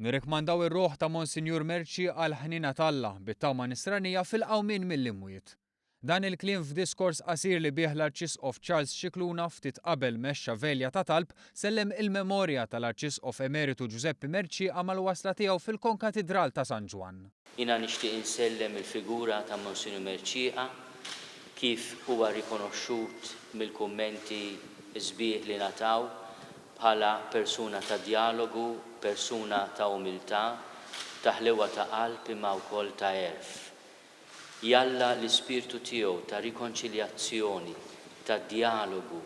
Nirrekmandaw ir-ruħ ta' Monsinjur Mercieca għal ħnina Alla bit-tama nisranija fil-qawmien mill-imwiet. Dan il-kliem f'diskors qasir li bih l-Arċisqof Charles Scicluna ftit qabel mexxa velja ta' talb sellem il-memorja tal-Arċisqof Emeritu Giuseppe Mercieca mal-wasla tiegħu fil-Kon Katidral ta' San Ġwann. Jiena nixtieq insellem il-figura ta' Monsinjur Mercieca kif huwa rikonoxxut mill-kummenti sbieħ li nataw bħala persuna ta' dialogu, persuna ta' umiltà, ta' ħlewwa ta' qalb imma wkoll ta' għerf. Jalla l-ispirtu tiegħu ta' rikonċiljazzjoni, ta' dialogu,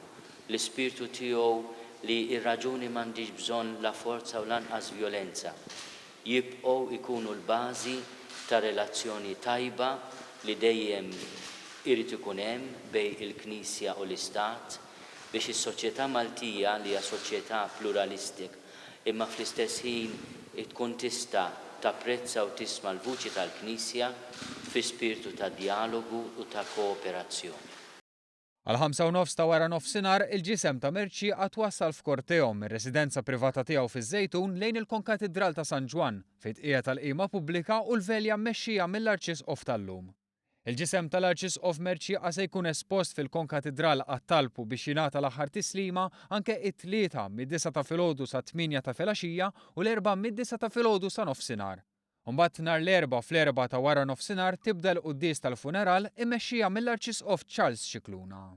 l-ispirtu tiegħu li r-raġuni m'għandix bżonn la forza u lanqas vjolenza. Jibqgħu ikunu l-bażi ta' relazzjoni tajba li dejjem irid ikun hemm bejn il-Knisja u l-Istat biex is-soċjetà Maltija li hija soċjetà pluralistika imma fl-istess ħin tkun tista' tapprezza u tisma' l-vuċi tal-Knisja fi spiritu ta' dialogu u ta' kooperazzjoni. Għal-5:30 ta' wara nofsinhar il-ġisem ta' Mercieca twassal f'korteo mir-residenza privata tiegħu fiż-Żejtun lejn il-Kon Katidral ta' San Ġwann fejn tqiegħed tal-qiegħa pubblika u l-velja mmexxija mill-Arċisqof tal-lum. Il-ġisem tal-Arċisqof Mercieca se jkun espost fil-Kon Katidral għat-talb biex jingħata l-aħħar tislima anke it-tlieta mid-9 ta' filgħodu sa 8 ta' filgħaxija u l-4 mid-9 ta' filgħodu sa nofsinhar. Mbagħad nhar l-4 fl-4 ta' wara nofsinhar tibda l-quddies tal-funeral immexxija mill-Arċisqof Charles Scicluna.